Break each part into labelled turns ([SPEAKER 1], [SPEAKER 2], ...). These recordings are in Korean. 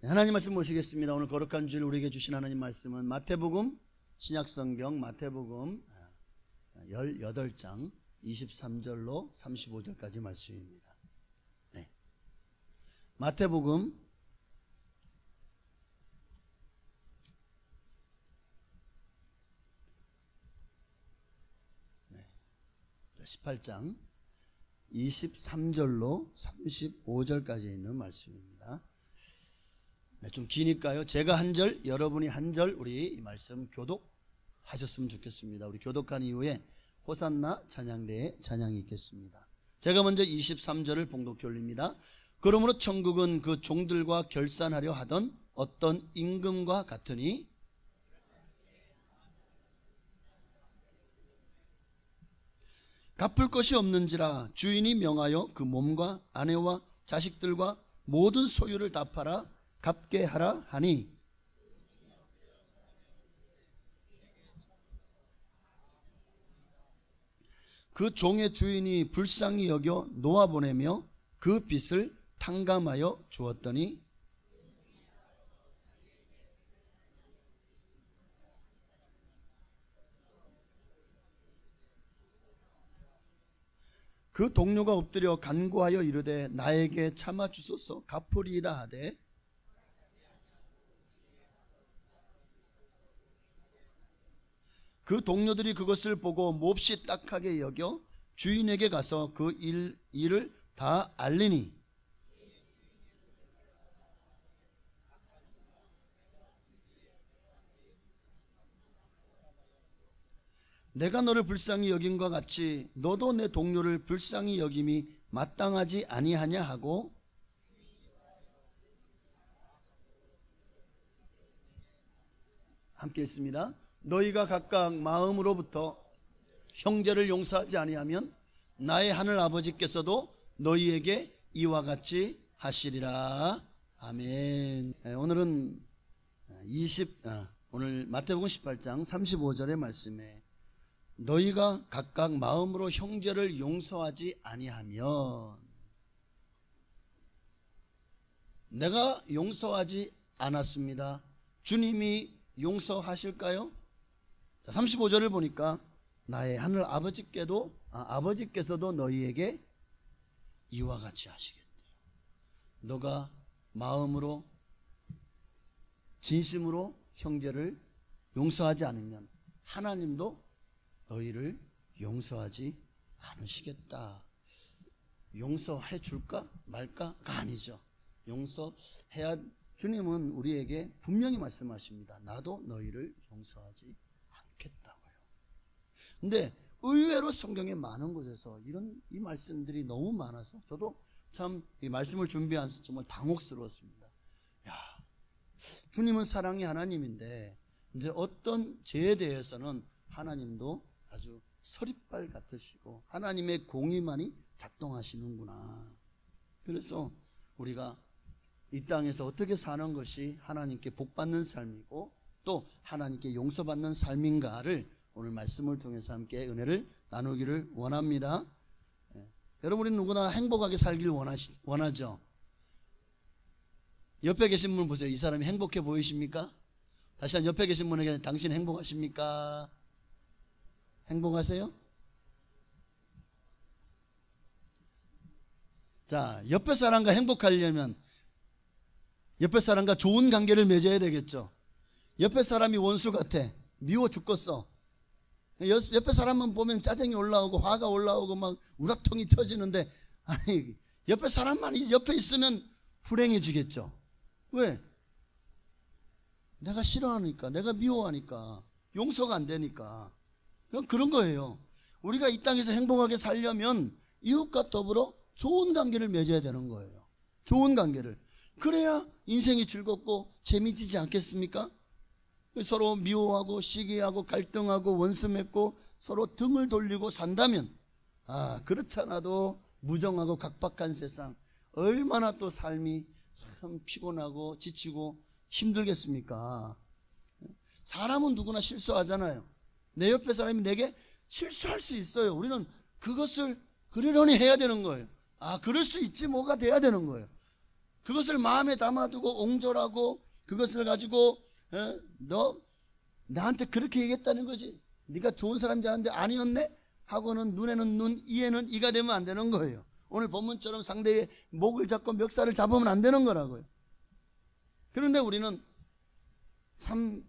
[SPEAKER 1] 하나님 말씀 모시겠습니다. 오늘 거룩한 주일 우리에게 주신 하나님 말씀은 마태복음, 신약성경 마태복음 18장 23절로 35절까지 말씀입니다. 네. 마태복음 18장 23절로 35절까지 있는 말씀입니다. 네, 좀 기니까요. 제가 한 절, 여러분이 한 절 우리 이 말씀 교독하셨으면 좋겠습니다. 우리 교독한 이후에 호산나 찬양대에 찬양이 있겠습니다. 제가 먼저 23절을 봉독해 올립니다. 그러므로 천국은 그 종들과 결산하려 하던 어떤 임금과 같으니 갚을 것이 없는지라 주인이 명하여 그 몸과 아내와 자식들과 모든 소유를 다 팔아 갚게 하라 하니 그 종의 주인이 불쌍히 여겨 놓아보내며 그 빚을 탕감하여 주었더니 그 동료가 엎드려 간구하여 이르되 나에게 참아 주소서 갚으리이다 하되 그 동료들이 그것을 보고 몹시 딱하게 여겨 주인에게 가서 그 일을 다 알리니 내가 너를 불쌍히 여김과 같이 너도 내 동료를 불쌍히 여김이 마땅하지 아니하냐 하고 함께 있습니다. 너희가 각각 마음으로부터 형제를 용서하지 아니하면 나의 하늘 아버지께서도 너희에게 이와 같이 하시리라. 아멘. 오늘은 오늘 마태복음 18장 35절의 말씀에 너희가 각각 마음으로 형제를 용서하지 아니하면 내가 용서하지 않았습니다. 주님이 용서하실까요? 35절을 보니까 나의 하늘 아버지께서도 너희에게 이와 같이 하시겠대요. 너가 마음으로 진심으로 형제를 용서하지 않으면 하나님도 너희를 용서하지 않으시겠다. 용서해 줄까 말까가 아니죠. 용서해야 주님은 우리에게 분명히 말씀하십니다. 나도 너희를 용서하지 않겠다고요. 근데 의외로 성경에 많은 곳에서 이 말씀들이 너무 많아서 저도 참 이 말씀을 준비하면서 정말 당혹스러웠습니다. 야, 주님은 사랑의 하나님인데 근데 어떤 죄에 대해서는 하나님도 아주 서리빨 같으시고 하나님의 공의만이 작동하시는구나. 그래서 우리가 이 땅에서 어떻게 사는 것이 하나님께 복받는 삶이고 또 하나님께 용서받는 삶인가를 오늘 말씀을 통해서 함께 은혜를 나누기를 원합니다. 여러분이 누구나 행복하게 살길 원하죠. 옆에 계신 분 보세요. 이 사람이 행복해 보이십니까? 다시 한번 옆에 계신 분에게 당신 행복하십니까? 행복하세요? 자, 옆에 사람과 행복하려면 옆에 사람과 좋은 관계를 맺어야 되겠죠. 옆에 사람이 원수 같아. 미워 죽겠어. 옆에 사람만 보면 짜증이 올라오고 화가 올라오고 막 우락통이 터지는데 아니 옆에 사람만 옆에 있으면 불행해지겠죠. 왜? 내가 싫어하니까, 내가 미워하니까, 용서가 안 되니까. 그런 거예요. 우리가 이 땅에서 행복하게 살려면 이웃과 더불어 좋은 관계를 맺어야 되는 거예요. 좋은 관계를. 그래야 인생이 즐겁고 재미지지 않겠습니까? 서로 미워하고 시기하고 갈등하고 원수 맺고 서로 등을 돌리고 산다면 그렇지 않아도 무정하고 각박한 세상 얼마나 또 삶이 참 피곤하고 지치고 힘들겠습니까? 사람은 누구나 실수하잖아요. 내 옆에 사람이 내게 실수할 수 있어요. 우리는 그것을 그러려니 해야 되는 거예요. 그럴 수 있지 뭐가 돼야 되는 거예요. 그것을 마음에 담아두고 옹졸하고 그것을 가지고 너 나한테 그렇게 얘기했다는 거지. 네가 좋은 사람인 줄 알았는데 아니었네? 하고는 눈에는 눈, 이에는 이가 되면 안 되는 거예요. 오늘 본문처럼 상대의 목을 잡고 멱살을 잡으면 안 되는 거라고요. 그런데 우리는 참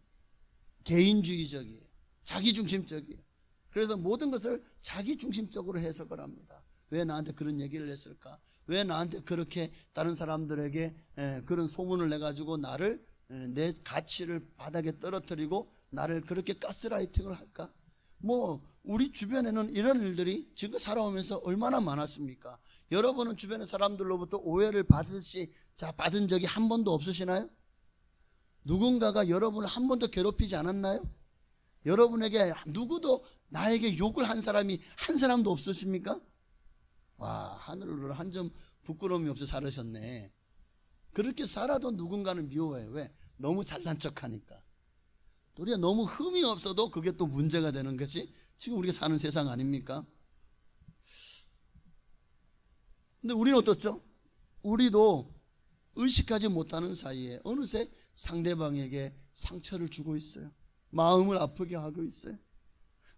[SPEAKER 1] 개인주의적이에요. 자기중심적이에요. 그래서 모든 것을 자기중심적으로 해석을 합니다. 왜 나한테 그런 얘기를 했을까? 왜 나한테 그렇게 다른 사람들에게 그런 소문을 내가지고 나를 내 가치를 바닥에 떨어뜨리고 나를 그렇게 가스라이팅을 할까? 뭐 우리 주변에는 이런 일들이 지금 살아오면서 얼마나 많았습니까? 여러분은 주변의 사람들로부터 오해를 받은 적이 한 번도 없으시나요? 누군가가 여러분을 한 번도 괴롭히지 않았나요? 여러분에게 누구도 나에게 욕을 한 사람이 한 사람도 없으십니까? 와, 하늘으로 한 점 부끄러움이 없어 살으셨네. 그렇게 살아도 누군가는 미워해요. 왜? 너무 잘난 척하니까. 우리가 너무 흠이 없어도 그게 또 문제가 되는 것이 지금 우리가 사는 세상 아닙니까? 근데 우리는 어떻죠? 우리도 의식하지 못하는 사이에 어느새 상대방에게 상처를 주고 있어요. 마음을 아프게 하고 있어요.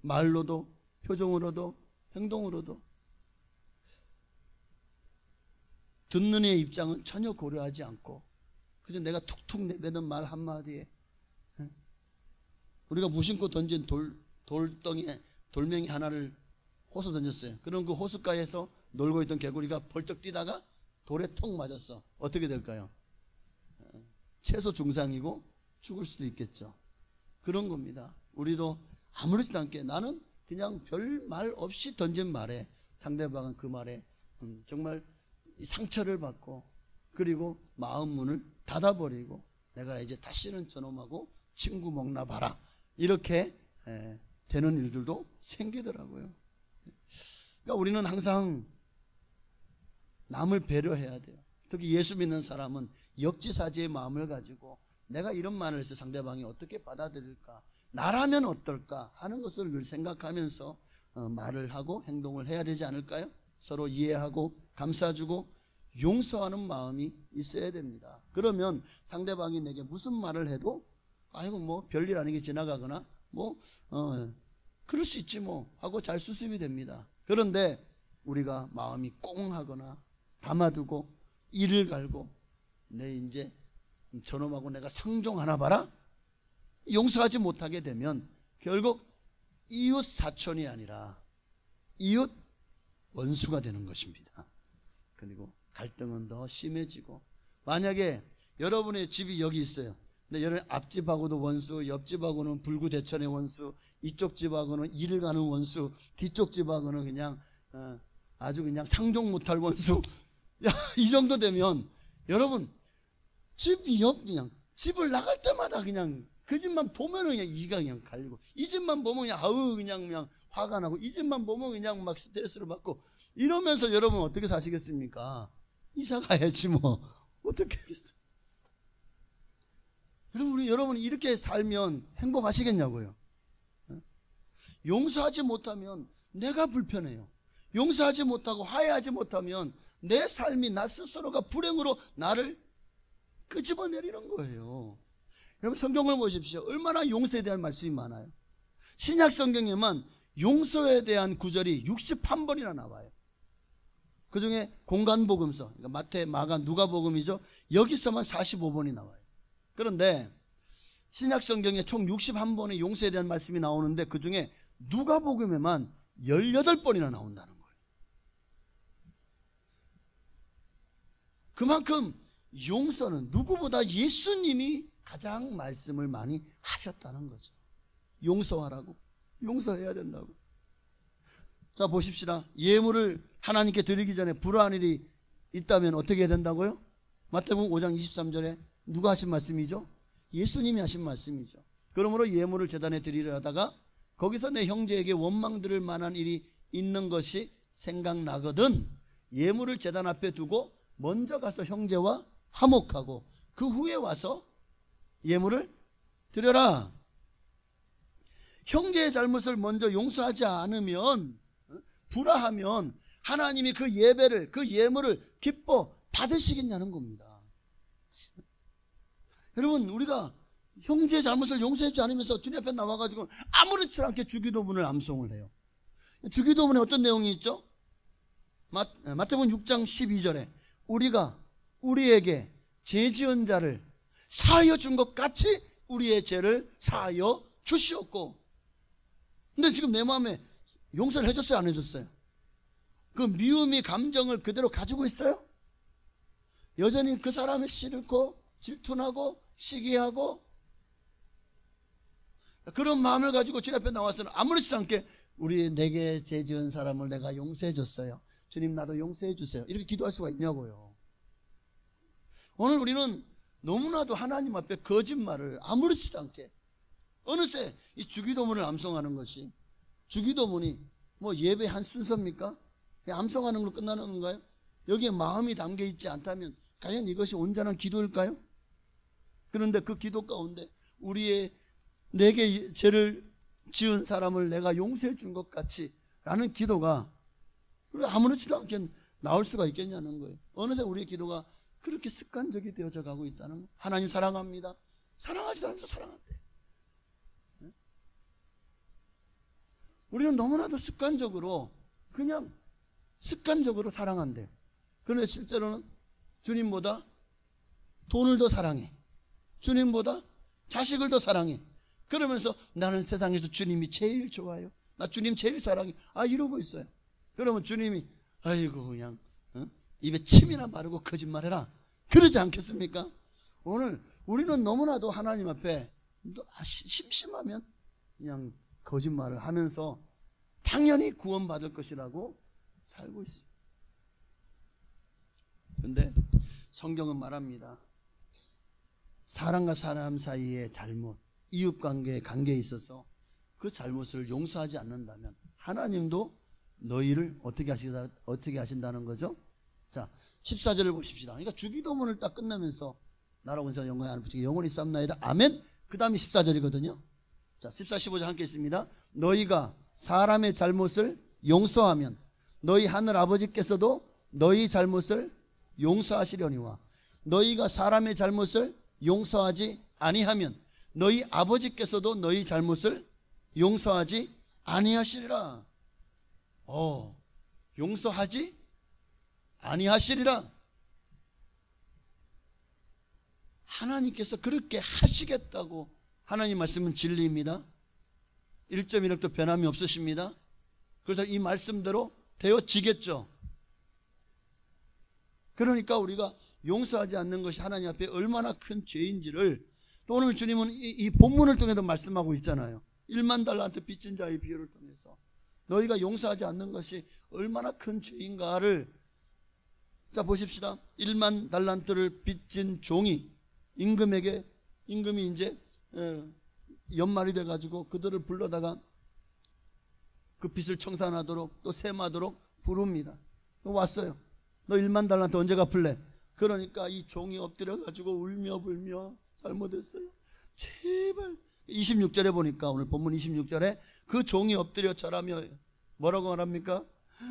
[SPEAKER 1] 말로도 표정으로도 행동으로도. 듣는 이의 입장은 전혀 고려하지 않고 그저 내가 툭툭 내뱉는 말 한마디에 우리가 무심코 던진 돌덩이에 돌멩이 하나를 호수 던졌어요. 그럼 그 호숫가에서 놀고 있던 개구리가 벌떡 뛰다가 돌에 턱 맞았어. 어떻게 될까요? 최소 중상이고 죽을 수도 있겠죠. 그런 겁니다. 우리도 아무렇지도 않게 나는 그냥 별 말 없이 던진 말에 상대방은 그 말에 정말 상처를 받고 그리고 마음 문을 닫아버리고 내가 이제 다시는 저놈하고 친구 먹나 봐라 이렇게 되는 일들도 생기더라고요. 그러니까 우리는 항상 남을 배려해야 돼요. 특히 예수 믿는 사람은 역지사지의 마음을 가지고 내가 이런 말을 해서 상대방이 어떻게 받아들일까, 나라면 어떨까 하는 것을 늘 생각하면서 말을 하고 행동을 해야 되지 않을까요? 서로 이해하고 감싸주고 용서하는 마음이 있어야 됩니다. 그러면 상대방이 내게 무슨 말을 해도 아이고 뭐 별일 아니게 지나가거나 뭐 그럴 수 있지 뭐 하고 잘 수습이 됩니다. 그런데 우리가 마음이 꽁하거나 담아두고 이를 갈고 내 이제 저놈하고 내가 상종하나 봐라 용서하지 못하게 되면 결국 이웃 사촌이 아니라 이웃 원수가 되는 것입니다. 그리고 갈등은 더 심해지고 만약에 여러분의 집이 여기 있어요. 근데 여러분 앞집하고도 원수, 옆집하고는 불구대천의 원수, 이쪽 집하고는 일을 가는 원수, 뒤쪽 집하고는 그냥 아주 그냥 상종 못할 원수. 야, 이 정도 되면 여러분 집 옆 그냥 집을 나갈 때마다 그냥 그 집만 보면은 그냥 이가 그냥 갈리고 이 집만 보면 그냥 아우 그냥 화가 나고 이 집만 보면 그냥 막 스트레스를 받고 이러면서 여러분 어떻게 사시겠습니까? 이사 가야지 뭐 어떻게 하겠어? 여러분 이렇게 살면 행복하시겠냐고요? 용서하지 못하면 내가 불편해요. 용서하지 못하고 화해하지 못하면 내 삶이 나 스스로가 불행으로 나를 끄집어내리는 거예요. 여러분 성경을 보십시오. 얼마나 용서에 대한 말씀이 많아요. 신약 성경에만 용서에 대한 구절이 61번이나 나와요. 그 중에 공간복음서, 그러니까 마태, 마가, 누가복음이죠. 여기서만 45번이 나와요. 그런데 신약 성경에 총 61번의 용서에 대한 말씀이 나오는데 그 중에 누가복음에만 18번이나 나온다는 거예요. 그만큼 용서는 누구보다 예수님이 가장 말씀을 많이 하셨다는 거죠. 용서하라고, 용서해야 된다고. 자 보십시다. 예물을 하나님께 드리기 전에 불화한 일이 있다면 어떻게 해야 된다고요? 마태복음 5장 23절에 누가 하신 말씀이죠? 예수님이 하신 말씀이죠. 그러므로 예물을 제단에 드리려 하다가 거기서 내 형제에게 원망 들을 만한 일이 있는 것이 생각나거든 예물을 제단 앞에 두고 먼저 가서 형제와 화목하고 그 후에 와서 예물을 드려라. 형제의 잘못을 먼저 용서하지 않으면, 불화하면 하나님이 그 예배를, 그 예물을 기뻐 받으시겠냐는 겁니다. 여러분, 우리가 형제의 잘못을 용서하지 않으면서 주님 앞에 나와가지고 아무렇지 않게 주기도문을 암송을 해요. 주기도문에 어떤 내용이 있죠? 마태복음 6장 12절에 우리가 우리에게 죄 지은 자를 사하여 준 것 같이 우리의 죄를 사하여 주시옵고. 근데 지금 내 마음에 용서를 해줬어요, 안 해줬어요? 그 미움의 감정을 그대로 가지고 있어요? 여전히 그 사람을 싫고 질투나고 시기하고 그런 마음을 가지고 주님 앞에 나와서는 아무렇지도 않게 내게 죄 지은 사람을 내가 용서해 줬어요, 주님 나도 용서해 주세요, 이렇게 기도할 수가 있냐고요. 오늘 우리는 너무나도 하나님 앞에 거짓말을 아무렇지도 않게, 어느새 이 주기도문을 암송하는 것이, 주기도문이 뭐 예배 한 순서입니까? 그냥 암송하는 걸로 끝나는 건가요? 여기에 마음이 담겨 있지 않다면 과연 이것이 온전한 기도일까요? 그런데 그 기도 가운데 내게 죄를 지은 사람을 내가 용서해 준 것 같이 라는 기도가 아무렇지도 않게 나올 수가 있겠냐는 거예요. 어느새 우리의 기도가 그렇게 습관적이 되어져 가고 있다는 거예요. 하나님 사랑합니다. 사랑하지도 않으면서 사랑한대. 우리는 너무나도 그냥 습관적으로 사랑한대. 그런데 실제로는 주님보다 돈을 더 사랑해, 주님보다 자식을 더 사랑해. 그러면서 나는 세상에서 주님이 제일 좋아요, 나 주님 제일 사랑해, 이러고 있어요. 그러면 주님이 아이고 그냥 입에 침이나 바르고 거짓말해라, 그러지 않겠습니까? 오늘 우리는 너무나도 하나님 앞에 심심하면 그냥 거짓말을 하면서 당연히 구원받을 것이라고 살고 있어요. 그런데 성경은 말합니다. 사람과 사람 사이의 잘못, 이웃관계의 관계에 있어서 그 잘못을 용서하지 않는다면 하나님도 너희를 어떻게 하신다는 거죠? 자, 14절을 보십시다. 그러니까 주기도문을 딱 끝나면서 나라고 인사 영광에 하나님 붙이게 영원히 쌓나이다 아멘. 그 다음이 14절이거든요 자, 14, 15절 함께 있습니다. 너희가 사람의 잘못을 용서하면 너희 하늘 아버지께서도 너희 잘못을 용서하시려니와 너희가 사람의 잘못을 용서하지 아니하면 너희 아버지께서도 너희 잘못을 용서하지 아니하시리라. 용서하지 아니하시리라. 하나님께서 그렇게 하시겠다고, 하나님 말씀은 진리입니다. 1.1억도 변함이 없으십니다. 그래서 이 말씀대로 되어지겠죠. 그러니까 우리가 용서하지 않는 것이 하나님 앞에 얼마나 큰 죄인지를 또 오늘 주님은 이 본문을 통해서 말씀하고 있잖아요. 1만 달란트 빚진 자의 비유를 통해서 너희가 용서하지 않는 것이 얼마나 큰 죄인가를, 자 보십시다. 1만 달란트를 빚진 종이 임금이 이제 연말이 돼가지고 그들을 불러다가 그 빚을 청산하도록 또 셈하도록 부릅니다. 왔어요. 너 1만 달란트 언제 갚을래? 그러니까 이 종이 엎드려가지고 울며 불며 잘못했어요, 제발. 26절에 보니까, 오늘 본문 26절에 그 종이 엎드려 절하며 뭐라고 말합니까?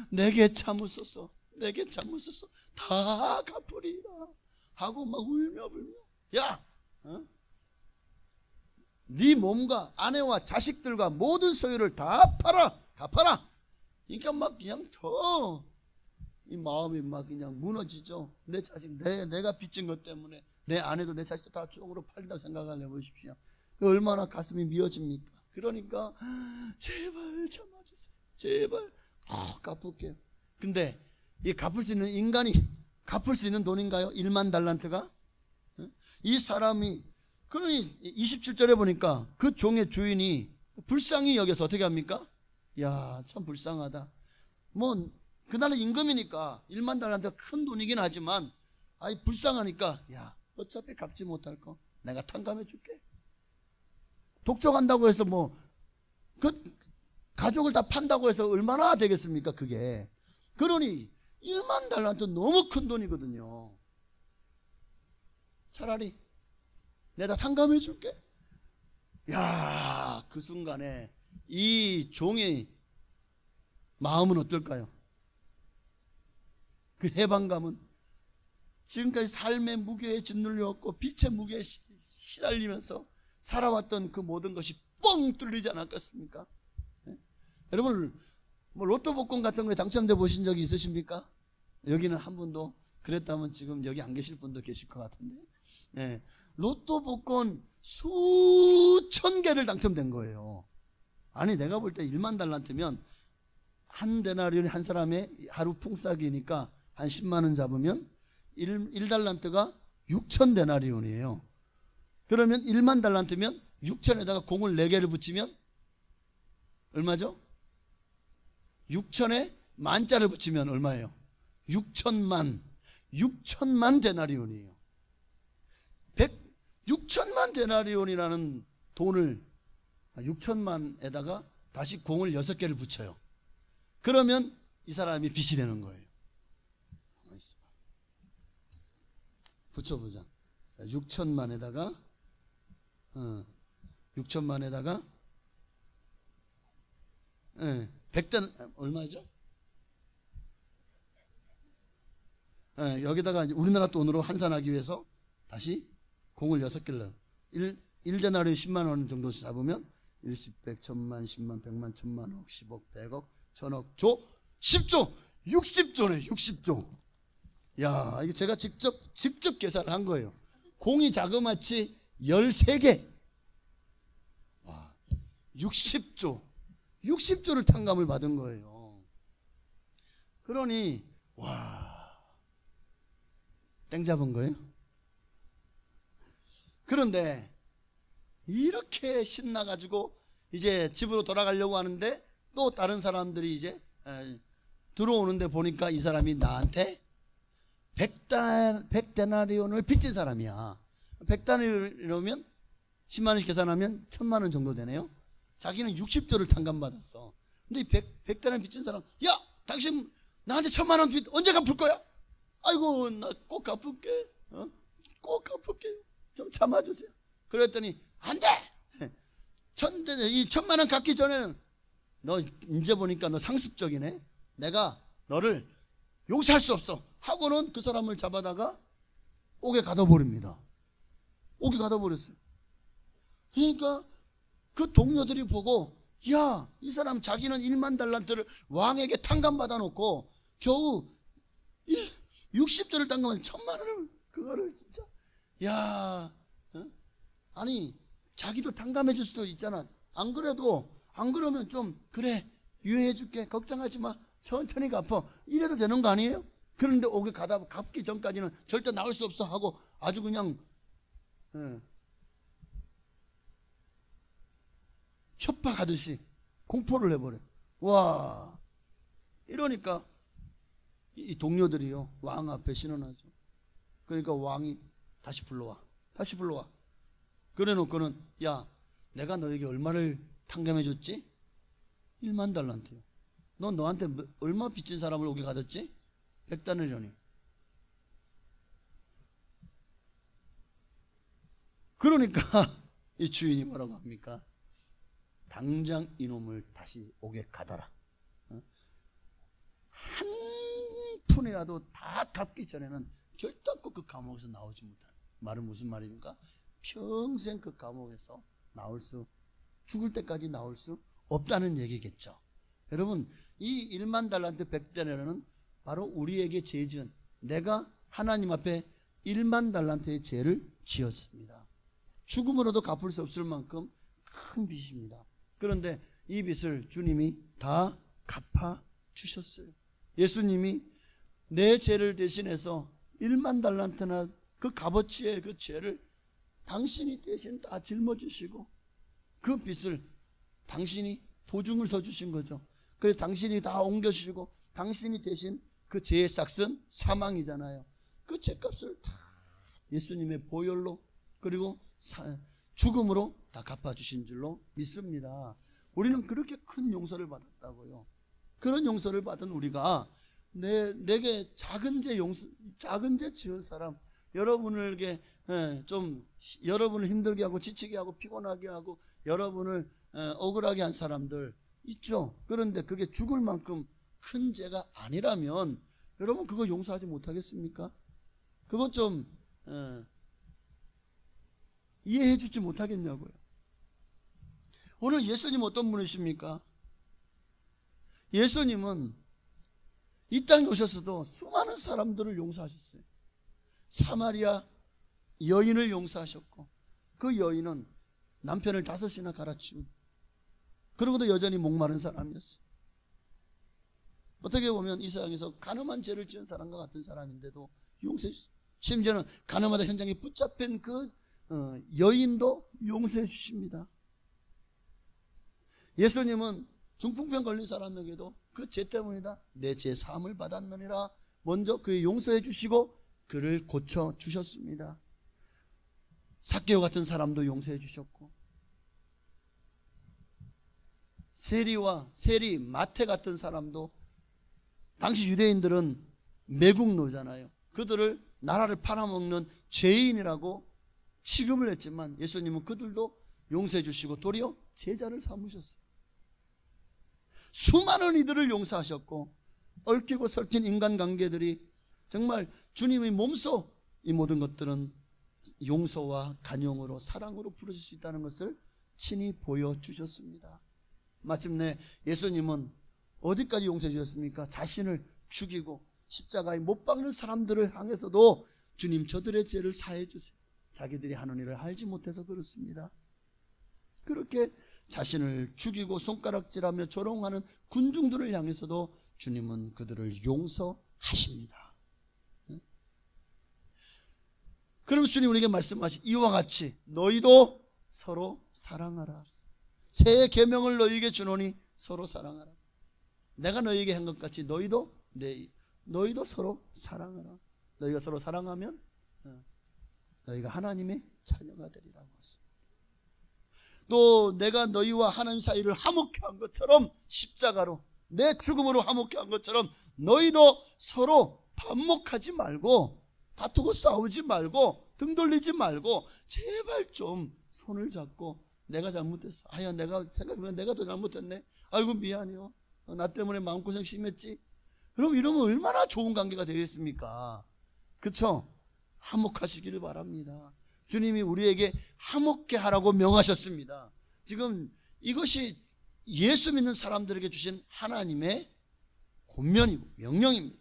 [SPEAKER 1] 내게 참으소서, 내게 참으소서, 다 갚으리라 하고 막 울며 불며. 야, 네 몸과 아내와 자식들과 모든 소유를 다 팔아 갚아라. 그러니까 막 그냥 더 이 마음이 막 그냥 무너지죠. 내 자식, 내가 빚진 것 때문에 내 아내도 내 자식도 다 쪽으로 팔린다고 생각을 해보십시오. 얼마나 가슴이 미어집니까? 그러니까 제발 참아주세요, 제발 갚을게요. 근데 이 갚을 수 있는 인간이 갚을 수 있는 돈인가요? 1만 달란트가? 이 사람이, 그러니 27절에 보니까 그 종의 주인이 불쌍히 여겨서 어떻게 합니까? 야, 참 불쌍하다. 뭐 그날은 임금이니까 1만 달란트가 큰 돈이긴 하지만 불쌍하니까, 야, 어차피 갚지 못할 거 내가 탕감해 줄게. 독촉한다고 해서 그 가족을 다 판다고 해서 얼마나 되겠습니까 그게. 그러니 1만 달란트 너무 큰 돈이거든요. 차라리 내가 탕감해 줄게. 야, 그 순간에 이 종의 마음은 어떨까요? 그 해방감은 지금까지 삶의 무게에 짓눌려왔고 빛의 무게에 시달리면서 살아왔던 그 모든 것이 뻥 뚫리지 않았겠습니까? 네? 여러분 뭐 로또 복권 같은 거에 당첨돼 보신 적이 있으십니까? 여기는 한 분도 그랬다면 지금 여기 안 계실 분도 계실 것 같은데, 네. 로또 복권 수천 개를 당첨된 거예요. 아니 내가 볼 때 1만 달란트면 한 데나리온이 한 사람의 하루 풍싹이니까 한 10만 원 잡으면 1달란트가 6천 데나리온이에요. 그러면 1만 달란트면 6천에다가 공을 4개를 붙이면 얼마죠? 6천에 만자를 붙이면 얼마예요? 6천만 데나리온이에요. 6천만 데나리온이라는 돈을 6천만에다가 다시 공을 6개를 붙여요. 그러면 이 사람이 빚이 되는 거예요. 붙여보자. 6천만에다가 100대 얼마죠? 여기다가 우리나라 돈으로 환산하기 위해서 다시 공을 6개를 1데나리온 10만 원 정도 잡으면 1, 10, 100, 1000만, 10만, 100만, 1000만, 억, 10억, 100억, 1000억, 조, 10조, 60조네, 60조. 야, 이게 제가 직접 계산을 한 거예요. 공이 자그마치 13개. 와, 60조를 탕감을 받은 거예요. 그러니 와, 땡 잡은 거예요. 그런데 이렇게 신나가지고 이제 집으로 돌아가려고 하는데 또 다른 사람들이 이제 들어오는데 보니까 이 사람이 나한테 100데나리온을 빚진 사람이야. 100데나리온이면 10만 원씩 계산하면 1000만 원 정도 되네요. 자기는 60조를 탕감받았어. 근데 이 100데나리온 빚진 사람, 야, 당신 나한테 1000만 원 빚 언제 갚을 거야? 아이고, 나 꼭 갚을게. 꼭 갚을게요. 좀 참아주세요. 그랬더니 안 돼. 이 1000만 원 갚기 전에는 너 이제 보니까 너 상습적이네. 내가 너를 용서할 수 없어 하고는 그 사람을 잡아다가 옥에 가둬버립니다. 옥에 가둬버렸어요. 그러니까 그 동료들이 보고, 야, 이 사람 자기는 1만 달란트를 왕에게 탕감받아 놓고 겨우 60조를 탕감한 1000만 원을 그거를 진짜, 야, 아니 자기도 탕감해 줄 수도 있잖아. 안 그러면 좀 그래 유예해 줄게, 걱정하지 마, 천천히 갚아, 이래도 되는 거 아니에요? 그런데 옥에 갚기 전까지는 절대 나올 수 없어 하고 아주 그냥 협박하듯이 공포를 해버려. 와, 이러니까 이 동료들이요 왕 앞에 신원하죠. 그러니까 왕이 다시 불러와. 그래 놓고는, 야, 내가 너에게 얼마를 탕감해 줬지? 1만 달란트요. 넌 너한테 얼마 빚진 사람을 오게 가뒀지? 100데나리온이. 그러니까 이 주인이 뭐라고 합니까? 당장 이놈을 다시 옥에 가둬라. 한 푼이라도 다 갚기 전에는 결단코 그 감옥에서 나오지 못하는 말은 무슨 말입니까? 평생 그 감옥에서 죽을 때까지 나올 수 없다는 얘기겠죠. 여러분, 이 1만 달란트 100데나리온은 바로 우리에게 죄 지은, 내가 하나님 앞에 1만 달란트의 죄를 지었습니다. 죽음으로도 갚을 수 없을 만큼 큰 빚입니다. 그런데 이 빚을 주님이 다 갚아 주셨어요. 예수님이 내 죄를 대신해서 1만 달란트나 그 값어치의 그 죄를 당신이 대신 다 짊어지시고 그 빚을 당신이 보증을 서주신 거죠. 그래서 당신이 다 옮겨주시고 당신이 대신 그 죄의 싹은 사망이잖아요. 그 죄값을 다 예수님의 보혈로 그리고 죽음으로 다 갚아주신 줄로 믿습니다. 우리는 그렇게 큰 용서를 받았다고요. 그런 용서를 받은 우리가 내게 작은 죄 지은 사람, 여러분에게 좀 여러분을 힘들게 하고 지치게 하고 피곤하게 하고 여러분을 억울하게 한 사람들 있죠. 그런데 그게 죽을 만큼 큰 죄가 아니라면 여러분 그거 용서하지 못하겠습니까? 그것 좀 이해해 주지 못하겠냐고요. 오늘 예수님 어떤 분이십니까? 예수님은 이 땅에 오셨어도 수많은 사람들을 용서하셨어요. 사마리아 여인을 용서하셨고, 그 여인은 남편을 5이나 갈아치운, 그러고도 여전히 목마른 사람이었어요. 어떻게 보면 이 세상에서 가늠한 죄를 지은 사람과 같은 사람인데도 용서해 주셨어요. 심지어는 가늠하다 현장에 붙잡힌 그 여인도 용서해 주십니다. 예수님은 중풍병 걸린 사람에게도 그 죄 때문이다, 내 죄 사함을 받았느니라 먼저 그의 용서해 주시고 그를 고쳐 주셨습니다. 삭개오 같은 사람도 용서해 주셨고, 세리 마태 같은 사람도, 당시 유대인들은 매국노잖아요. 그들을 나라를 팔아먹는 죄인이라고 취급을 했지만 예수님은 그들도 용서해 주시고 도리어 제자를 삼으셨어요. 수많은 이들을 용서하셨고, 얽히고 설킨 인간관계들이 정말 주님의 몸소 이 모든 것들은 용서와 간용으로 사랑으로 부러질 수 있다는 것을 친히 보여주셨습니다. 마침내 예수님은 어디까지 용서해 주셨습니까? 자신을 죽이고 십자가에 못 박는 사람들을 향해서도 주님, 저들의 죄를 사해 주세요. 자기들이 하는 일을 알지 못해서 그렇습니다. 그렇게 자신을 죽이고 손가락질하며 조롱하는 군중들을 향해서도 주님은 그들을 용서하십니다. 그러면서 주님 우리에게 말씀하시, 이와 같이 너희도 서로 사랑하라. 새 계명을 너희에게 주노니 서로 사랑하라. 내가 너희에게 한 것 같이 너희도 서로 사랑하라. 너희가 서로 사랑하면 너희가 하나님의 자녀가 되리라고 했습니다. 또 내가 너희와 하나님 사이를 화목케 한 것처럼, 십자가로 내 죽음으로 화목케 한 것처럼 너희도 서로 반목하지 말고, 다투고 싸우지 말고, 등 돌리지 말고 제발 좀 손을 잡고, 내가 잘못했어, 아야 내가 생각해보면 내가 더 잘못했네, 아이고 미안해요, 나 때문에 마음고생 심했지. 그럼 이러면 얼마나 좋은 관계가 되겠습니까? 그쵸? 화목하시기를 바랍니다. 주님이 우리에게 화목케 하라고 명하셨습니다. 지금 이것이 예수 믿는 사람들에게 주신 하나님의 권면이고 명령입니다.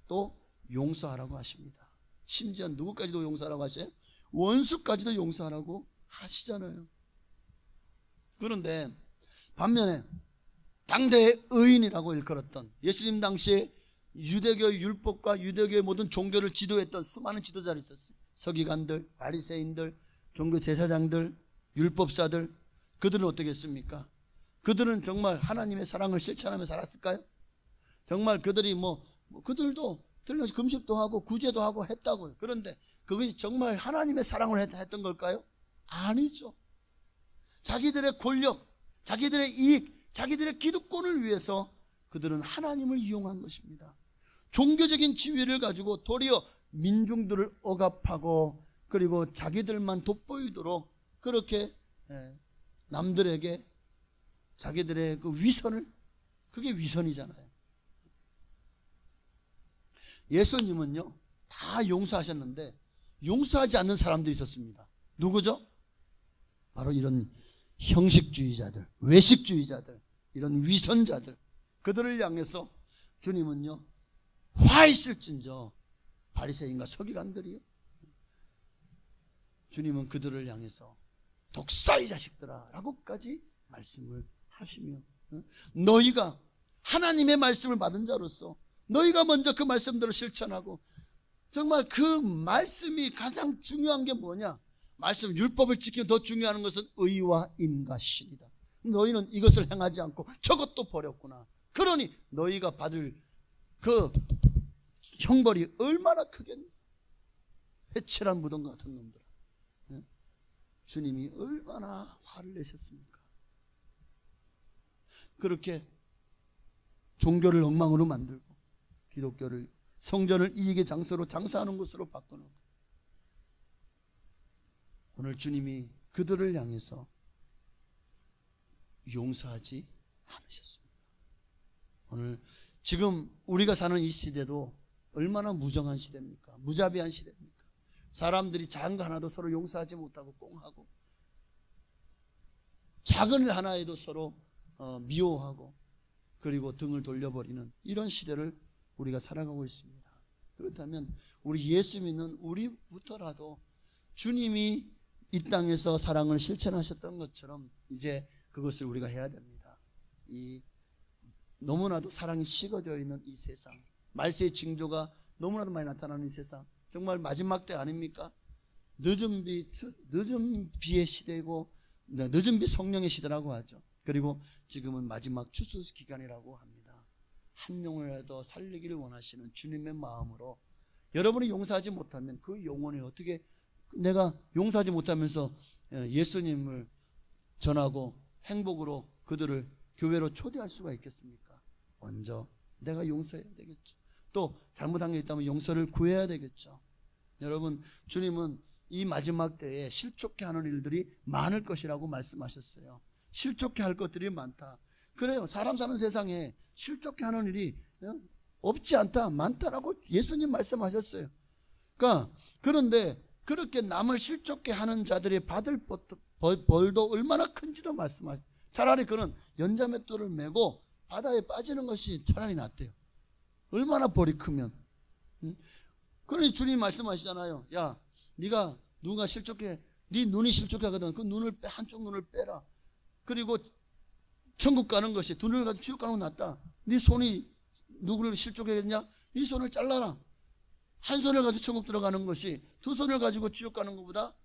[SPEAKER 1] 또 용서하라고 하십니다. 심지어 누구까지도 용서하라고 하셔요? 원수까지도 용서하라고 하시잖아요. 그런데 반면에 당대의 의인이라고 일컬었던, 예수님 당시에 유대교 율법과 유대교의 모든 종교를 지도했던 수많은 지도자들이 있었어요. 서기관들, 바리새인들, 종교 제사장들, 율법사들. 그들은 어떻게 했습니까? 그들은 정말 하나님의 사랑을 실천하며 살았을까요? 정말 그들이 그들도 틀림없이 금식도 하고 구제도 하고 했다고요. 그런데 그것이 정말 하나님의 사랑을 했던 걸까요? 아니죠. 자기들의 권력, 자기들의 이익, 자기들의 기득권을 위해서 그들은 하나님을 이용한 것입니다. 종교적인 지위를 가지고 도리어 민중들을 억압하고, 그리고 자기들만 돋보이도록 그렇게 남들에게 자기들의 그 위선을, 그게 위선이잖아요. 예수님은요 다 용서하셨는데 용서하지 않는 사람도 있었습니다. 누구죠? 바로 이런 형식주의자들, 외식주의자들, 이런 위선자들, 그들을 향해서 주님은요 화 있을진저, 바리새인과 서기관들이요, 주님은 그들을 향해서 독사의 자식들아 라고까지 말씀을 하시며, 너희가 하나님의 말씀을 받은 자로서 너희가 먼저 그 말씀대로 실천하고, 정말 그 말씀이 가장 중요한 게 뭐냐? 말씀, 율법을 지키면 더 중요한 것은 의와 인과신이다. 너희는 이것을 행하지 않고 저것도 버렸구나. 그러니 너희가 받을 그 형벌이 얼마나 크겠냐. 해칠한 무덤 같은 놈들. 주님이 얼마나 화를 내셨습니까? 그렇게 종교를 엉망으로 만들고 기독교를, 성전을 이익의 장소로 장사하는 곳으로 바꿔놓고, 오늘 주님이 그들을 향해서 용서하지 않으셨습니다. 오늘 지금 우리가 사는 이 시대도 얼마나 무정한 시대입니까? 무자비한 시대입니까? 사람들이 작은 거 하나도 서로 용서하지 못하고 꽁하고, 작은 일 하나에도 서로 미워하고, 그리고 등을 돌려버리는 이런 시대를 우리가 살아가고 있습니다. 그렇다면 우리 예수 믿는 우리부터라도 주님이 이 땅에서 사랑을 실천하셨던 것처럼 이제 그것을 우리가 해야 됩니다. 이 너무나도 사랑이 식어져 있는 이 세상, 말세의 징조가 너무나도 많이 나타나는 이 세상, 정말 마지막 때 아닙니까? 늦은 비의 시대고, 늦은 비 성령의 시대라고 하죠. 그리고 지금은 마지막 추수 기간이라고 합니다. 한 영혼이라도 살리기를 원하시는 주님의 마음으로, 여러분이 용서하지 못하면 그 영혼이 어떻게, 내가 용서하지 못하면서 예수님을 전하고 행복으로 그들을 교회로 초대할 수가 있겠습니까? 먼저 내가 용서해야 되겠죠. 또 잘못한 게 있다면 용서를 구해야 되겠죠. 여러분, 주님은 이 마지막 때에 실족해 하는 일들이 많을 것이라고 말씀하셨어요. 실족해 할 것들이 많다. 그래요. 사람 사는 세상에 실족해 하는 일이 없지 않다, 많다라고 예수님 말씀하셨어요. 그런데 그렇게 남을 실족해 하는 자들이 받을 벌도 얼마나 큰지도 말씀하셨어요. 차라리 그는 연자맷돌을 메고 바다에 빠지는 것이 차라리 낫대요. 얼마나 벌이 크면. 그러니 주님 말씀하시잖아요. 야, 네가 누가 실족해, 네 눈이 실족해 하거든. 그 눈을 한쪽 눈을 빼라. 그리고 천국 가는 것이 두 눈을 가지고 지옥 가는 건 낫다. 네 손이 누구를 실족했냐? 네 손을 잘라라. 한 손을 가지고 천국 들어가는 것이 두 손을 가지고 지옥 가는 것보다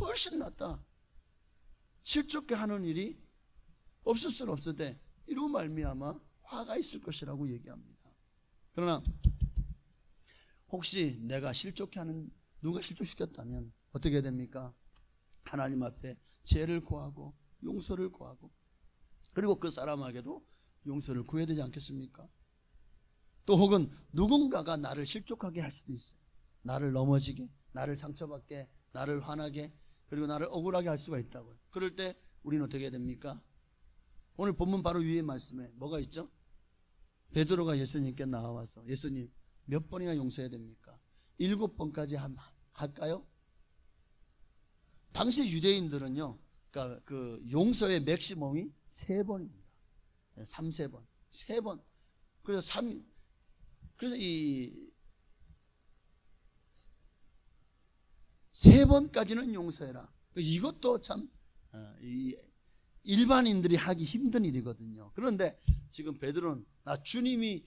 [SPEAKER 1] 훨씬 낫다. 실족해 하는 일이 없을 수는 없으되 이로 말미암아 화가 있을 것이라고 얘기합니다. 그러나 혹시 내가 실족해 하는, 누가 실족시켰다면 어떻게 됩니까? 하나님 앞에 죄를 구하고 용서를 구하고, 그리고 그 사람에게도 용서를 구해야 되지 않겠습니까? 또 혹은 누군가가 나를 실족하게 할 수도 있어요. 나를 넘어지게, 나를 상처받게, 나를 화나게, 그리고 나를 억울하게 할 수가 있다고요. 그럴 때 우리는 어떻게 해야 됩니까? 오늘 본문 바로 위에 말씀에 뭐가 있죠? 베드로가 예수님께 나와서, 예수님 몇 번이나 용서해야 됩니까? 7번까지 할까요? 당시 유대인들은요, 그러니까 그 용서의 맥시멈이 3번입니다. 3번. 그래서 이 3번까지는 용서해라. 이것도 참 일반인들이 하기 힘든 일이거든요. 그런데 지금 베드로는 나 주님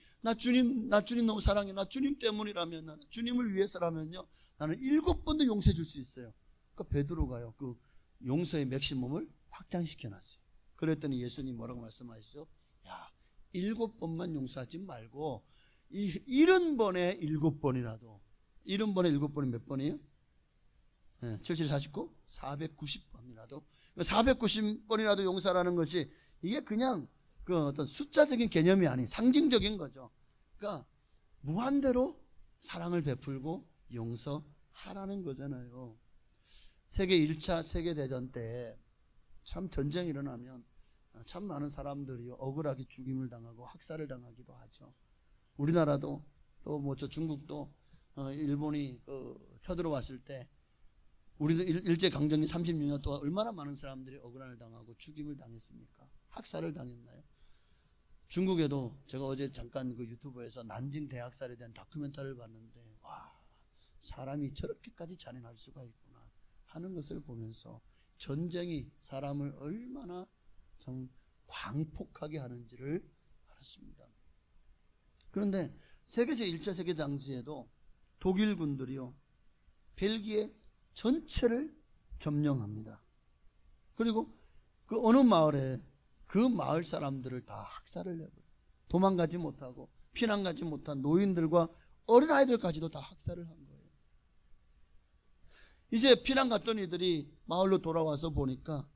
[SPEAKER 1] 너무 사랑해. 나 주님 때문이라면, 나는 주님을 위해서라면요, 나는 7번도 용서해 줄 수 있어요. 그러니까 베드로가요, 그 용서의 맥시멈을 확장시켜 놨어요. 그랬더니 예수님 뭐라고 말씀하시죠? 야, 7번만 용서하지 말고 70번에 7번이라도, 70번에 7번이 몇 번이에요? 77, 49? 490번이라도, 490번이라도 용서라는 것이 이게 그냥 그 어떤 숫자적인 개념이 아닌 상징적인 거죠. 그러니까 무한대로 사랑을 베풀고 용서하라는 거잖아요. 세계 1차 세계대전 때 참 전쟁이 일어나면 참 많은 사람들이 억울하게 죽임을 당하고 학살을 당하기도 하죠. 우리나라도 또 뭐 저 중국도 일본이 쳐들어왔을 때 우리도 일제강점기 36년 동안 얼마나 많은 사람들이 억울함을 당하고 죽임을 당했습니까? 학살을 당했나요? 중국에도 제가 어제 잠깐 그 유튜브에서 난징 대학살에 대한 다큐멘터리를 봤는데, 와, 사람이 저렇게까지 잔인할 수가 있구나 하는 것을 보면서 전쟁이 사람을 얼마나 참 광폭하게 하는지를 알았습니다. 그런데 세계 제1차 세계 당시에도 독일 군들이요, 벨기에 전체를 점령합니다. 그리고 그 어느 마을에 그 마을 사람들을 다 학살을 해버려요. 도망가지 못하고 피난 가지 못한 노인들과 어린아이들까지도 다 학살을 한 거예요. 이제 피난 갔던 이들이 마을로 돌아와서 보니까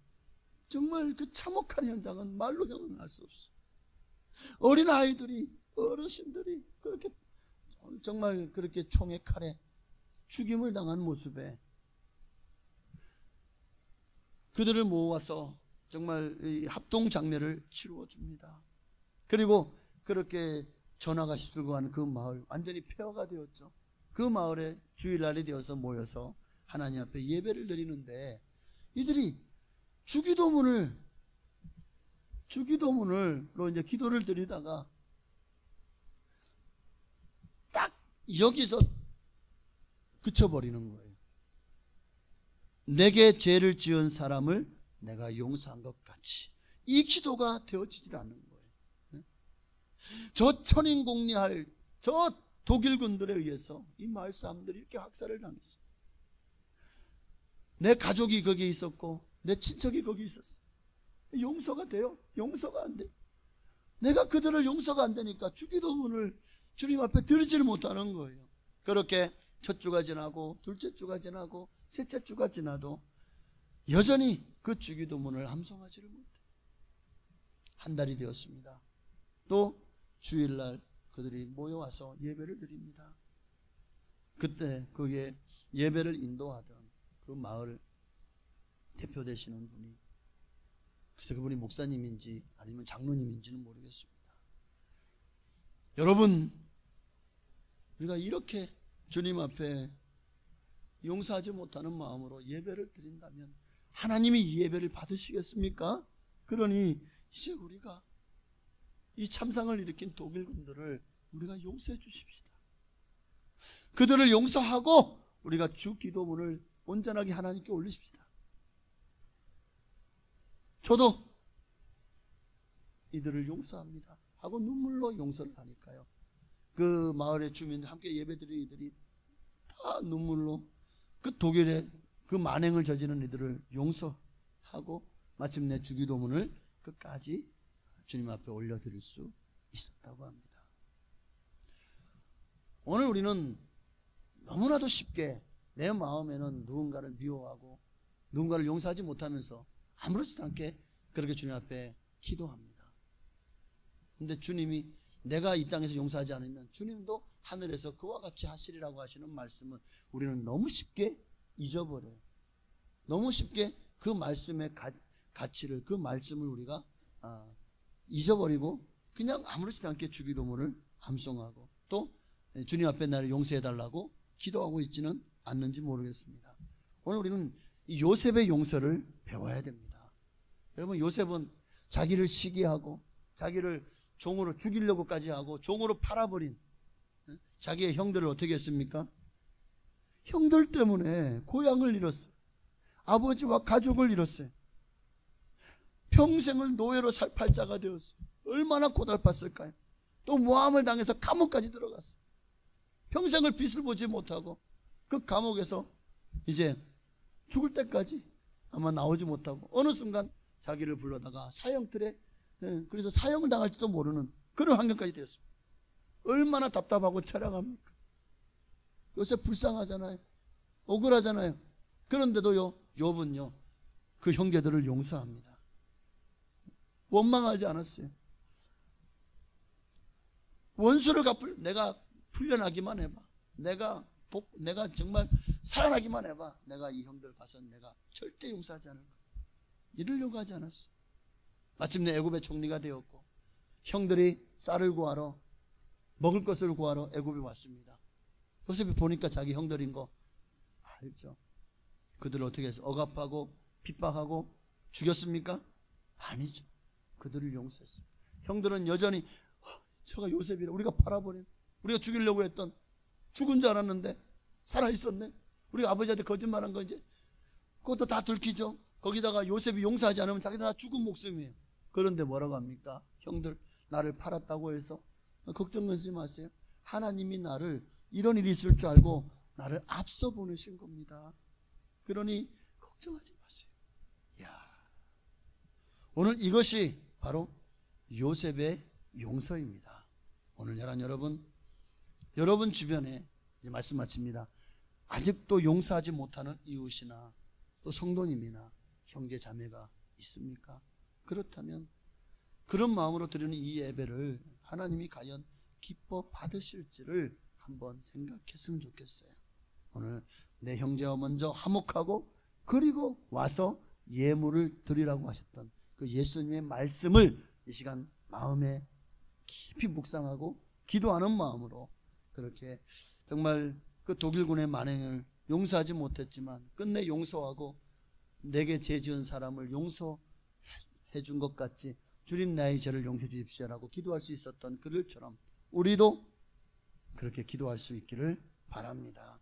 [SPEAKER 1] 정말 그 참혹한 현장은 말로 형용할 수 없어요. 어린아이들이, 어르신들이 그렇게 정말 그렇게 총에 칼에 죽임을 당한 모습에 그들을 모아서 정말 이 합동 장례를 치루어 줍니다. 그리고 그렇게 전화가 휩쓸고 가는 그 마을 완전히 폐허가 되었죠. 그 마을에 주일날이 되어서 모여서 하나님 앞에 예배를 드리는데 이들이 주기도문으로 이제 기도를 드리다가 딱 여기서 그쳐버리는 거예요. 내게 죄를 지은 사람을 내가 용서한 것 같이. 이 기도가 되어지질 않는 거예요. 저 천인공리할 저 독일군들에 의해서 이 마을 사람들이 이렇게 학살을 당했어요. 내 가족이 거기에 있었고 내 친척이 거기 있었어. 용서가 돼요? 용서가 안 돼. 내가 그들을 용서가 안 되니까 주기도문을 주님 앞에 드리지를 못하는 거예요. 그렇게 첫 주가 지나고 둘째 주가 지나고 셋째 주가 지나도 여전히 그 주기도문을 암송하지를 못해. 한 달이 되었습니다. 또 주일날 그들이 모여와서 예배를 드립니다. 그때 그게 예배를 인도하던 그 마을 대표 되시는 분이, 그래서 그분이 목사님인지 아니면 장로님인지는 모르겠습니다. 여러분, 우리가 이렇게 주님 앞에 용서하지 못하는 마음으로 예배를 드린다면 하나님이 이 예배를 받으시겠습니까? 그러니 이제 우리가 이 참상을 일으킨 독일군들을 우리가 용서해 주십시다. 그들을 용서하고 우리가 주 기도문을 온전하게 하나님께 올리십시다. 저도 이들을 용서합니다 하고 눈물로 용서를 하니까요, 그 마을의 주민들 함께 예배드린 이들이 다 눈물로 그 독일의 그 만행을 저지른 이들을 용서하고 마침내 주기도문을 끝까지 주님 앞에 올려드릴 수 있었다고 합니다. 오늘 우리는 너무나도 쉽게 내 마음에는 누군가를 미워하고 누군가를 용서하지 못하면서 아무렇지도 않게 그렇게 주님 앞에 기도합니다. 그런데 주님이 내가 이 땅에서 용서하지 않으면 주님도 하늘에서 그와 같이 하시리라고 하시는 말씀은 우리는 너무 쉽게 잊어버려요. 너무 쉽게 그 말씀의 가치를, 그 말씀을 우리가 잊어버리고 그냥 아무렇지도 않게 주기도문을 암송하고 또 주님 앞에 나를 용서해달라고 기도하고 있지는 않는지 모르겠습니다. 오늘 우리는 이 요셉의 용서를 배워야 됩니다. 여러분, 요셉은 자기를 시기하고 자기를 종으로 죽이려고까지 하고 종으로 팔아버린 자기의 형들을 어떻게 했습니까? 형들 때문에 고향을 잃었어요. 아버지와 가족을 잃었어요. 평생을 노예로 살 팔자가 되었어요. 얼마나 고달팠을까요? 또 모함을 당해서 감옥까지 들어갔어요. 평생을 빛을 보지 못하고 그 감옥에서 이제 죽을 때까지 아마 나오지 못하고 어느 순간 자기를 불러다가 사형틀에, 그래서 사형을 당할지도 모르는 그런 환경까지 되었어요. 얼마나 답답하고 처량합니까? 요새 불쌍하잖아요. 억울하잖아요. 그런데도요, 욥은요 그 형제들을 용서합니다. 원망하지 않았어요. 원수를 갚을, 내가 풀려나기만 해봐. 내가 정말 살아나기만 해봐. 내가 이 형들 가서 내가 절대 용서하지 않을 거야. 이러려고 하지 않았어. 마침내 애굽의 총리가 되었고 형들이 쌀을 구하러, 먹을 것을 구하러 애굽에 왔습니다. 요셉이 보니까 자기 형들인 거 알죠. 그들을 어떻게 해서 억압하고 핍박하고 죽였습니까? 아니죠. 그들을 용서했습니다. 형들은 여전히 저가 요셉이라, 우리가 팔아버린, 우리가 죽이려고 했던, 죽은 줄 알았는데 살아있었네. 우리가 아버지한테 거짓말한 거 이제 그것도 다 들키죠. 거기다가 요셉이 용서하지 않으면 자기들 다 죽은 목숨이에요. 그런데 뭐라고 합니까? 형들, 나를 팔았다고 해서 걱정하지 마세요. 하나님이 나를 이런 일이 있을 줄 알고 나를 앞서 보내신 겁니다. 그러니 걱정하지 마세요. 야, 오늘 이것이 바로 요셉의 용서입니다. 오늘 열한 여러분 주변에, 말씀 마칩니다, 아직도 용서하지 못하는 이웃이나 또 성도님이나 형제 자매가 있습니까? 그렇다면 그런 마음으로 드리는 이 예배를 하나님이 과연 기뻐 받으실지를 한번 생각했으면 좋겠어요. 오늘 내 형제와 먼저 화목하고 그리고 와서 예물을 드리라고 하셨던 그 예수님의 말씀을 이 시간 마음에 깊이 묵상하고 기도하는 마음으로 그렇게 정말 그 독일군의 만행을 용서하지 못했지만 끝내 용서하고 내게 죄 지은 사람을 용서해 준 것 같이 주님 나의 죄를 용서해 주십시오라고 기도할 수 있었던 그들처럼 우리도 그렇게 기도할 수 있기를 바랍니다.